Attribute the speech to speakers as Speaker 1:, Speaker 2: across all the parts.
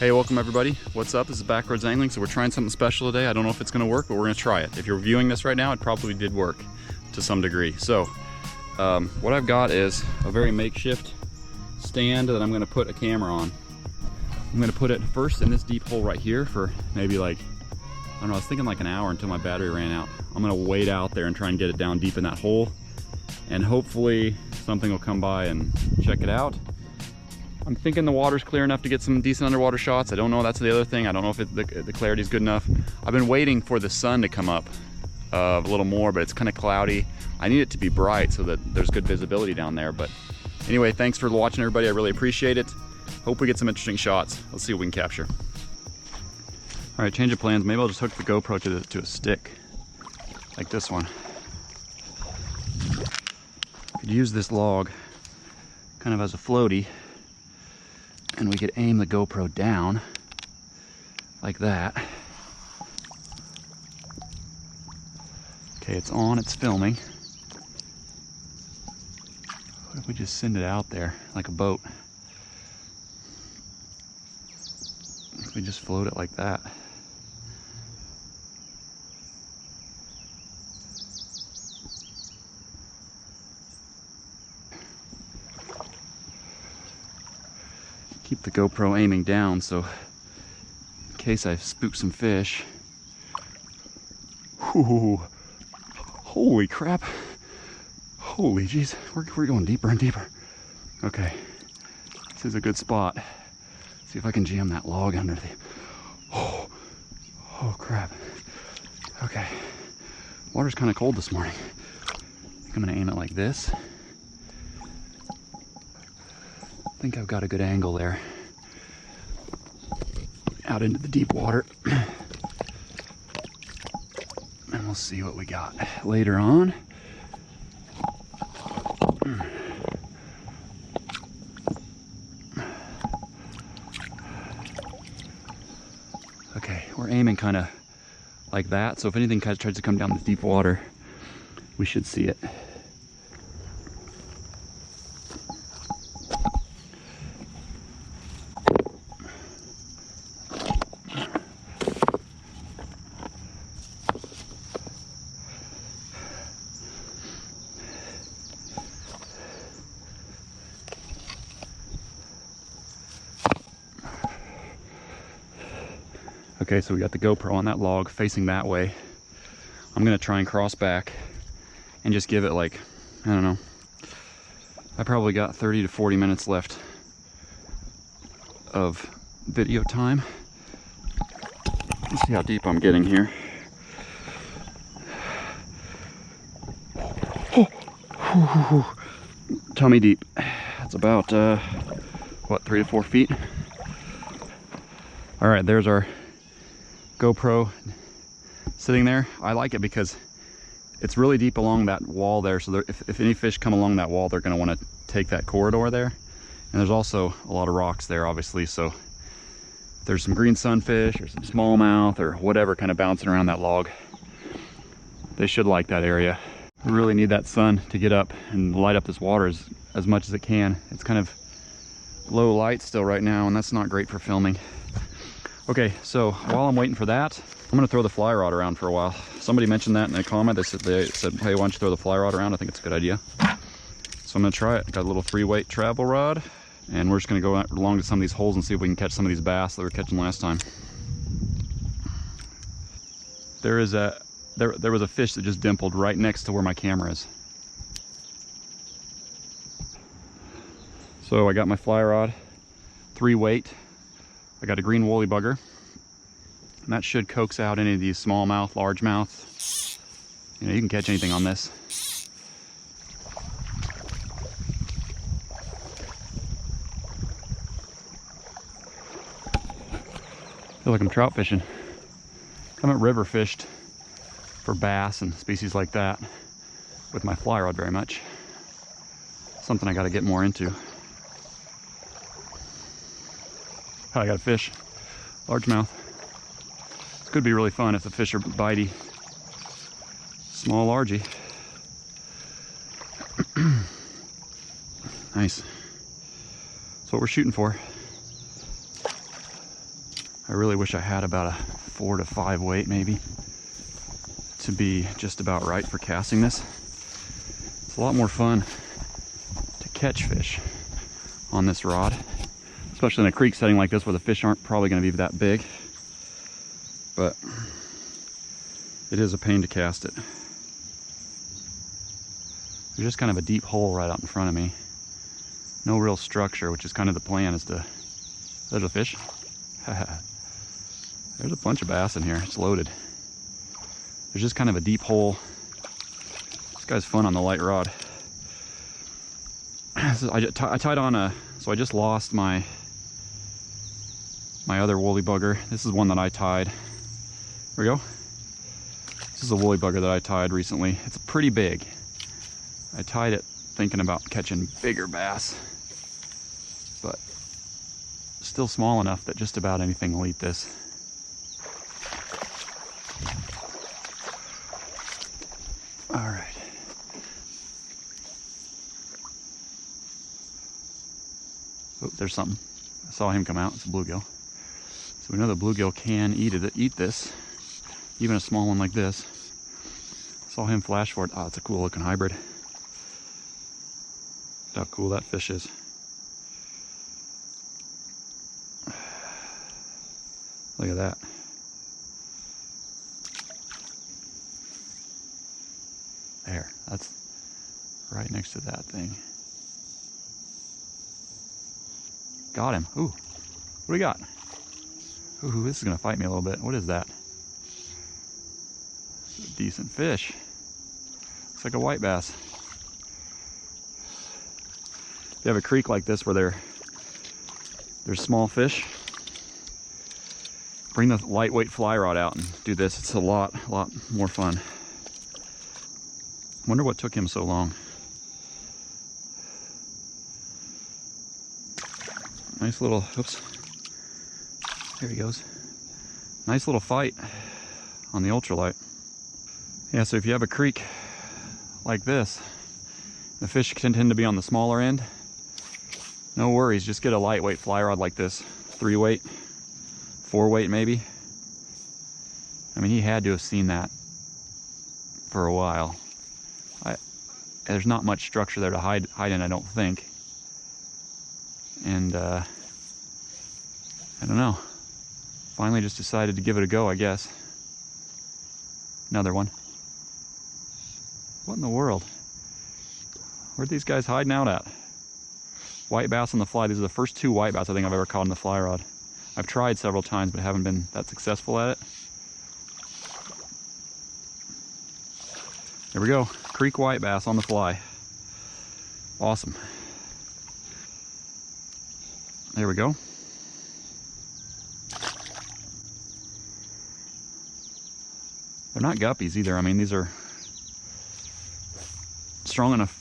Speaker 1: Hey, welcome everybody. What's up? This is Backroads Angling. So we're trying something special today. I don't know if it's gonna work, but we're gonna try it. If you're viewing this right now, it probably did work to some degree. So what I've got is a very makeshift stand that I'm gonna put a camera on. I'm gonna put it first in this deep hole right here for maybe like, I don't know, I was thinking like an hour until my battery ran out. I'm gonna wade out there and try and get it down deep in that hole, and hopefully something will come by and check it out. I'm thinking the water's clear enough to get some decent underwater shots. I don't know, that's the other thing. I don't know if the clarity's good enough. I've been waiting for the sun to come up a little more, but it's kind of cloudy. I need it to be bright so that there's good visibility down there. But anyway, thanks for watching everybody. I really appreciate it. Hope we get some interesting shots. Let's see what we can capture. All right, change of plans. Maybe I'll just hook the GoPro to a stick like this one. Could use this log kind of as a floaty, and we could aim the GoPro down like that. Okay, it's on, it's filming. What if we just send it out there like a boat? If we just float it like that. Keep the GoPro aiming down so in case I spook some fish. Ooh, holy crap. Holy jeez, we're going deeper and deeper. Okay, this is a good spot. See if I can jam that log under the, oh crap. Okay, water's kind of cold this morning. I think I'm gonna aim it like this. I think I've got a good angle there. Out into the deep water. And we'll see what we got later on. Okay, we're aiming kind of like that. So if anything kind of tries to come down this deep water, we should see it. Okay, so we got the GoPro on that log facing that way. I'm gonna try and cross back and just give it like, I don't know, I probably got 30 to 40 minutes left of video time. Let's see how deep I'm getting here. Tummy deep. That's about, what, 3 to 4 feet? All right, there's our GoPro sitting there. I like it because it's really deep along that wall there, so if any fish come along that wall, they're going to want to take that corridor there. And there's also a lot of rocks there, obviously, so if there's some green sunfish or some smallmouth or whatever kind of bouncing around that log, they should like that area. We really need that sun to get up and light up this water as much as it can. It's kind of low light still right now, and that's not great for filming. Okay, so while I'm waiting for that, I'm gonna throw the fly rod around for a while. Somebody mentioned that in a comment. They said, hey, why don't you throw the fly rod around? I think it's a good idea. So I'm gonna try it. Got a little 3-weight travel rod, and we're just gonna go along to some of these holes and see if we can catch some of these bass that we were catching last time. There was a fish that just dimpled right next to where my camera is. So I got my fly rod, 3-weight. I got a green woolly bugger, and that should coax out any of these smallmouth, largemouth. You know, you can catch anything on this. I feel like I'm trout fishing. I haven't river fished for bass and species like that with my fly rod very much. Something I got to get more into. I got a fish, largemouth. This could be really fun if the fish are bitey. Small largie. Nice. That's what we're shooting for. I really wish I had about a 4 to 5 weight maybe to be just about right for casting this. It's a lot more fun to catch fish on this rod, especially in a creek setting like this where the fish aren't probably going to be that big, but it is a pain to cast it. There's just kind of a deep hole right out in front of me. No real structure, which is kind of the plan, is to... There's a fish. There's a bunch of bass in here. It's loaded. There's just kind of a deep hole. This guy's fun on the light rod. So I tied on a... So I just lost my other woolly bugger. This is one that I tied. Here we go. This is a woolly bugger that I tied recently. It's pretty big. I tied it thinking about catching bigger bass, but still small enough that just about anything will eat this. All right. Oh, there's something. I saw him come out. It's a bluegill. So we know the bluegill can eat this, even a small one like this. Saw him flash for it. Oh, it's a cool looking hybrid. Look how cool that fish is. Look at that. There, that's right next to that thing. Got him. Ooh, what do we got? Ooh, this is gonna fight me a little bit. What is that? It's a decent fish. Looks like a white bass. If you have a creek like this where there's small fish, bring the lightweight fly rod out and do this. It's a lot more fun. Wonder what took him so long. Nice little, oops, there he goes. Nice little fight on the ultralight. Yeah, so if you have a creek like this, the fish can tend to be on the smaller end. No worries, just get a lightweight fly rod like this, 3 weight, 4 weight maybe. I mean, he had to have seen that for a while. There's not much structure there to hide in, I don't think. And I don't know. Finally just decided to give it a go, I guess. Another one. What in the world? Where'd these guys hiding out at? White bass on the fly. These are the first 2 white bass I think I've ever caught on the fly rod. I've tried several times, but haven't been that successful at it. There we go. Creek white bass on the fly. Awesome. There we go. They're not guppies either. I mean, these are strong enough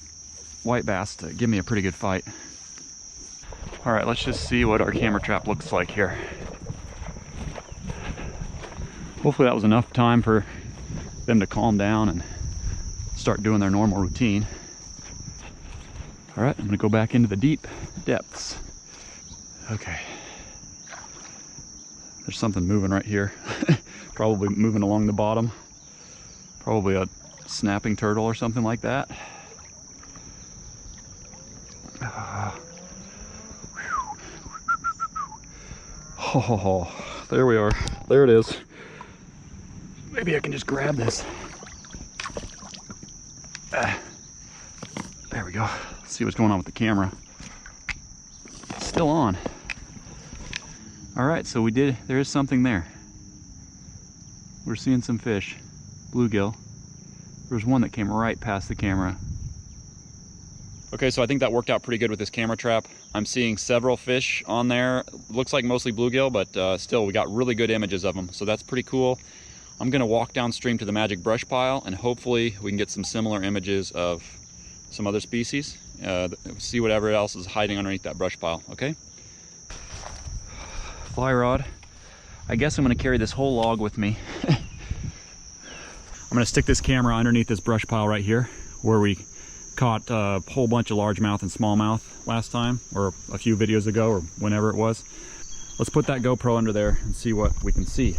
Speaker 1: white bass to give me a pretty good fight. All right, let's just see what our camera trap looks like here. Hopefully that was enough time for them to calm down and start doing their normal routine. All right, I'm gonna go back into the deep depths. Okay. There's something moving right here. Probably moving along the bottom. Probably a snapping turtle or something like that. Oh, there we are. There it is. Maybe I can just grab this. There we go. Let's see what's going on with the camera. It's still on. All right, so there is something there. We're seeing some fish. Bluegill. There was one that came right past the camera. Okay, so I think that worked out pretty good with this camera trap. I'm seeing several fish on there. Looks like mostly bluegill, but still, we got really good images of them, so that's pretty cool. I'm gonna walk downstream to the magic brush pile, and hopefully we can get some similar images of some other species. See whatever else is hiding underneath that brush pile, okay? Fly rod. I guess I'm gonna carry this whole log with me. I'm gonna stick this camera underneath this brush pile right here, where we caught a whole bunch of largemouth and smallmouth last time, or a few videos ago, or whenever it was. Let's put that GoPro under there and see what we can see. If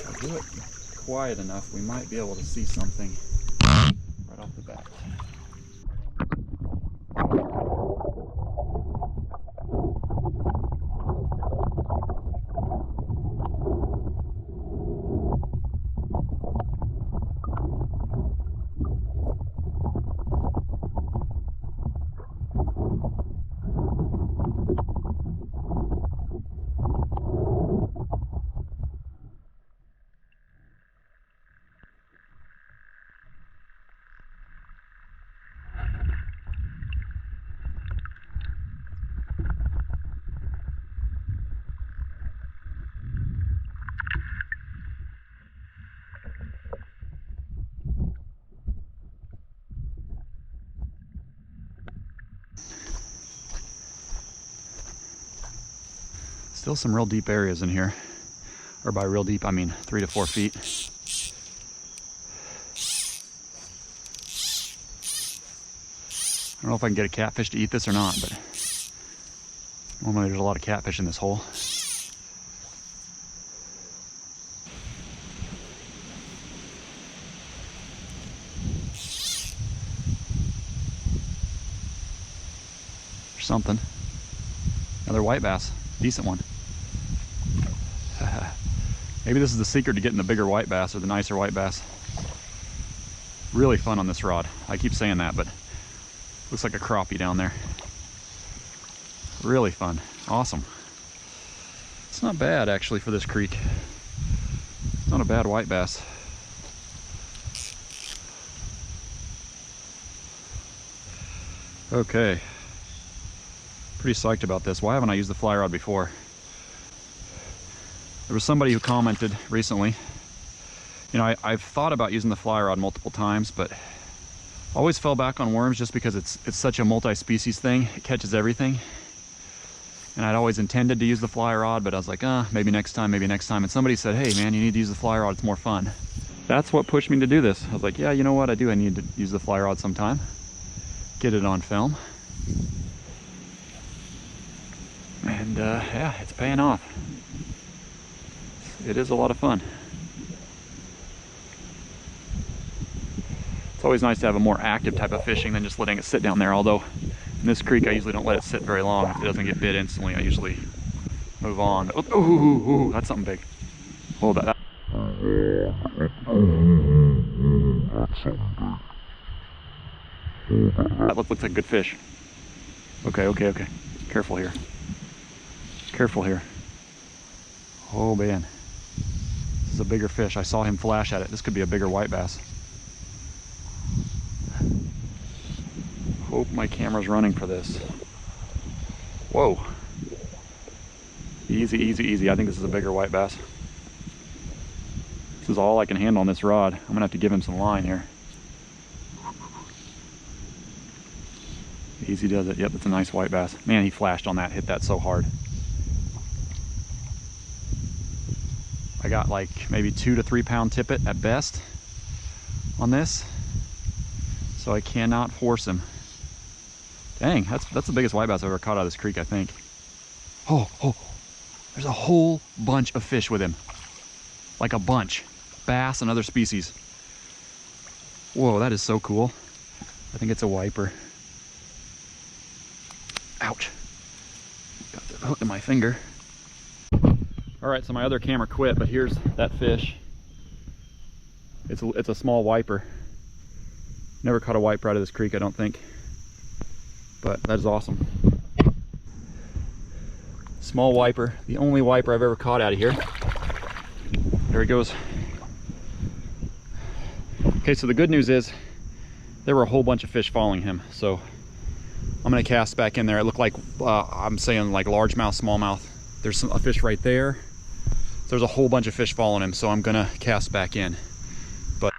Speaker 1: I do it quiet enough, we might be able to see something right off the bat. Still some real deep areas in here. Or by real deep, I mean 3 to 4 feet. I don't know if I can get a catfish to eat this or not, but normally there's a lot of catfish in this hole. There's something. Another white bass. Decent one. Maybe this is the secret to getting the bigger white bass or the nicer white bass. Really fun on this rod. I keep saying that, but looks like a crappie down there. Really fun. Awesome. It's not bad actually for this creek. It's not a bad white bass. Okay. Pretty psyched about this. Why haven't I used the fly rod before? There was somebody who commented recently. You know, I've thought about using the fly rod multiple times, but always fell back on worms just because it's such a multi-species thing. It catches everything. And I'd always intended to use the fly rod, but I was like, maybe next time, maybe next time. And somebody said, hey man, you need to use the fly rod, it's more fun. That's what pushed me to do this. I was like, yeah, you know what, I need to use the fly rod sometime. Get it on film. And yeah, it's paying off. It is a lot of fun. It's always nice to have a more active type of fishing than just letting it sit down there, although in this creek I usually don't let it sit very long. If it doesn't get bit instantly, I usually move on. Ooh, that's something big. Hold that. That looks like a good fish. Okay. Careful here. Careful here. Oh man. This is a bigger fish. I saw him flash at it. This could be a bigger white bass. Hope my camera's running for this. Whoa. Easy. I think this is a bigger white bass. This is all I can handle on this rod. I'm gonna have to give him some line here. Easy does it. Yep, it's a nice white bass. Man, he flashed on that, hit that so hard. I got like maybe 2 to 3 pound tippet at best on this, so I cannot force him. Dang, that's the biggest white bass I've ever caught out of this creek, I think. Oh, there's a whole bunch of fish with him. Like a bunch. Bass and other species. Whoa, that is so cool. I think it's a wiper. Ouch. Got the hook in my finger. All right, so my other camera quit, but here's that fish. It's a small wiper. Never caught a wiper out of this creek, I don't think. But that is awesome. Small wiper, the only wiper I've ever caught out of here. There he goes. Okay, so the good news is there were a whole bunch of fish following him, so I'm gonna cast back in there. It looked like, I'm saying like largemouth, smallmouth. There's a fish right there. So there's a whole bunch of fish following him, so I'm gonna cast back in. But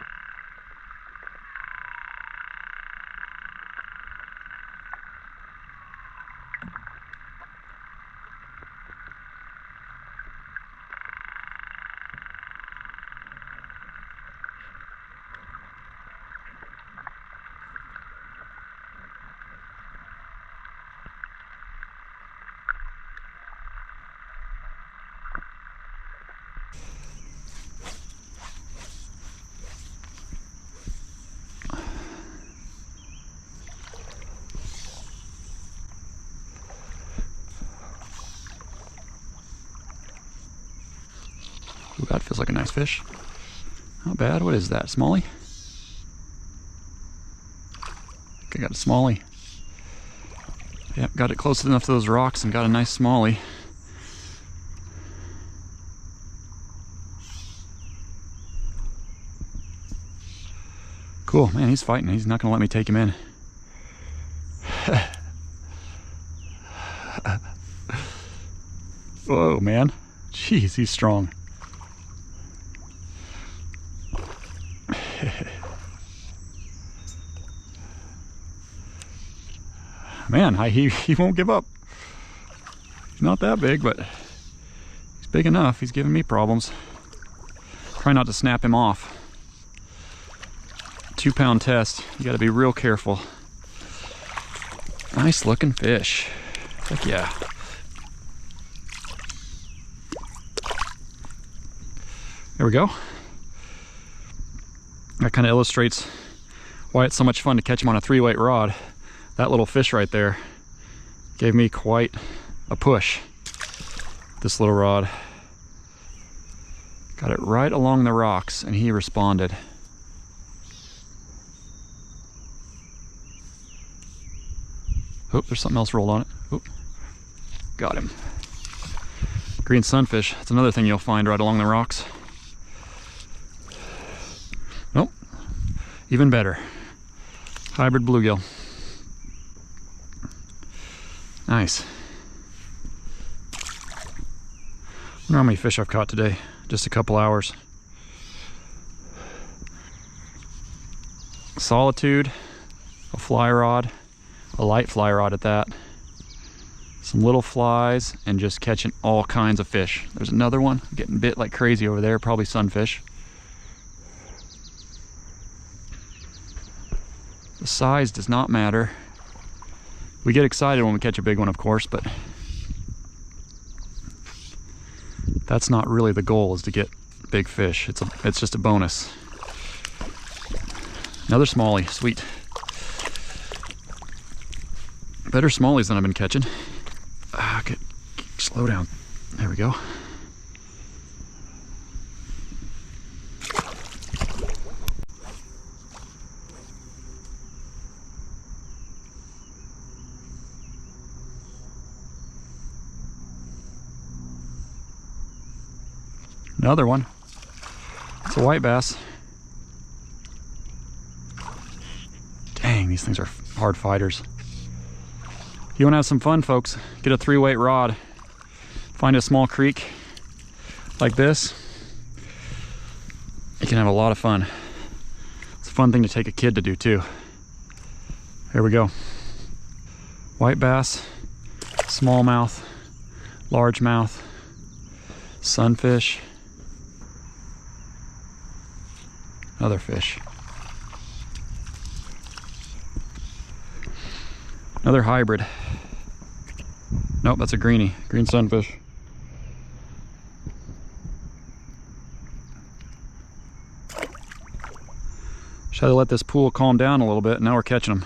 Speaker 1: Ooh, that feels like a nice fish. Not bad. What is that? Smallie? I think I got a smallie. Yep, got it close enough to those rocks and got a nice smallie. Cool, man, he's fighting. He's not gonna let me take him in. Whoa, man. Jeez, he's strong. Man, he won't give up. He's not that big, but he's big enough. He's giving me problems. Try not to snap him off. 2-pound test. You gotta be real careful. Nice looking fish. Heck yeah. There we go. That kind of illustrates why it's so much fun to catch them on a 3-weight rod. That little fish right there gave me quite a push. This little rod. Got it right along the rocks and he responded. Oh, there's something else rolled on it. Oh, got him. Green sunfish. That's another thing you'll find right along the rocks. Nope. Even better. Hybrid bluegill. Nice. I wonder how many fish I've caught today. Just a couple hours. Solitude, a fly rod, a light fly rod at that, some little flies, and just catching all kinds of fish. There's another one getting bit like crazy over there, probably sunfish. The size does not matter. We get excited when we catch a big one, of course, but that's not really the goal, is to get big fish. It's just a bonus. Another smallie, sweet. Better smallies than I've been catching. Okay, slow down. There we go. Another one. It's a white bass. Dang, these things are hard fighters. You want to have some fun, folks? Get a 3-weight rod. Find a small creek like this. You can have a lot of fun. It's a fun thing to take a kid to do too. Here we go. White bass, smallmouth, largemouth, sunfish, another fish. Another hybrid. Nope, that's a greenie, green sunfish. Just had to let this pool calm down a little bit, and now we're catching them.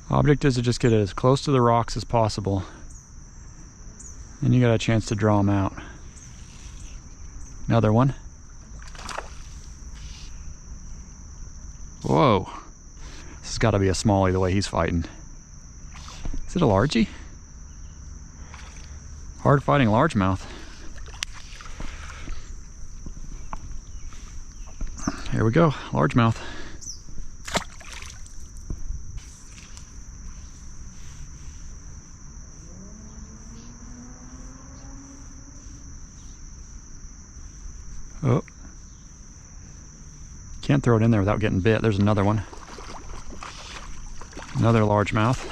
Speaker 1: Object is to just get as close to the rocks as possible, and you got a chance to draw them out. Another one. Whoa. This has got to be a smallie the way he's fighting. Is it a largie? Hard fighting largemouth. Here we go, largemouth. Oh. Can't throw it in there without getting bit. There's another one. Another largemouth.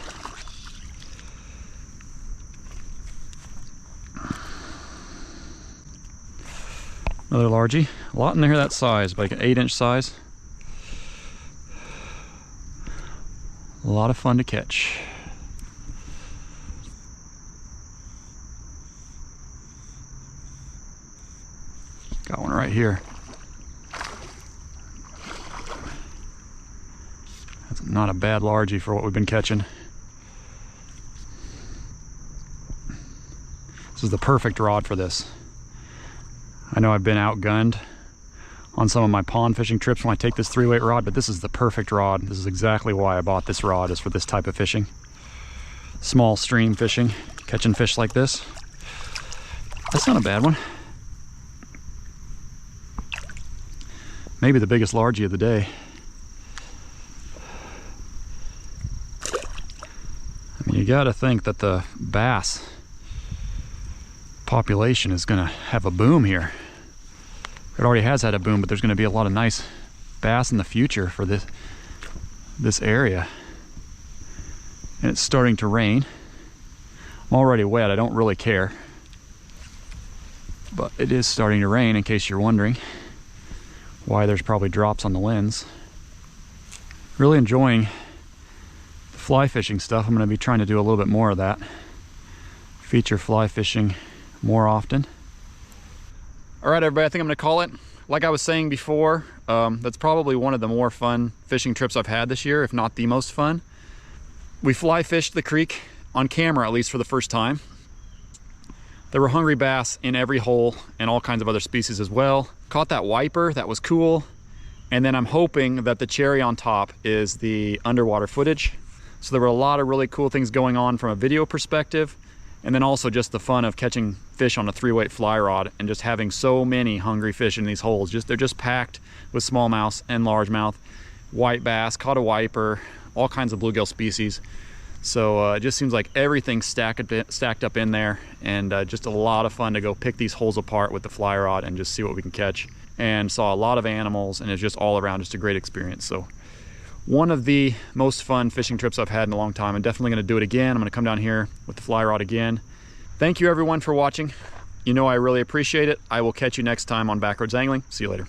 Speaker 1: Another largie. A lot in there that size, like an 8-inch size. A lot of fun to catch. Got one right here. Not a bad largie for what we've been catching. This is the perfect rod for this. I know I've been outgunned on some of my pond fishing trips when I take this 3-weight rod, but this is the perfect rod. This is exactly why I bought this rod, is for this type of fishing. Small stream fishing, catching fish like this. That's not a bad one. Maybe the biggest largie of the day. I mean, you gotta think that the bass population is gonna have a boom here. It already has had a boom, but there's gonna be a lot of nice bass in the future for this area. And it's starting to rain. I'm already wet, I don't really care. But it is starting to rain, in case you're wondering why there's probably drops on the lens. Really enjoying the fly fishing stuff. I'm gonna be trying to do a little bit more of that. Feature fly fishing more often. All right, everybody, I think I'm gonna call it. Like I was saying before, that's probably one of the more fun fishing trips I've had this year, if not the most fun. We fly fished the creek on camera, at least for the first time. There were hungry bass in every hole and all kinds of other species as well. Caught that wiper, that was cool. And then I'm hoping that the cherry on top is the underwater footage. So there were a lot of really cool things going on from a video perspective. And then also just the fun of catching fish on a 3-weight fly rod and just having so many hungry fish in these holes. They're just packed with smallmouth and largemouth, white bass, caught a wiper, all kinds of bluegill species. So it just seems like everything's stacked up in there, and just a lot of fun to go pick these holes apart with the fly rod and just see what we can catch. And saw a lot of animals, and it's just all around just a great experience. So one of the most fun fishing trips I've had in a long time. I'm definitely gonna do it again. I'm gonna come down here with the fly rod again. Thank you everyone for watching. You know I really appreciate it. I will catch you next time on Backroads Angling. See you later.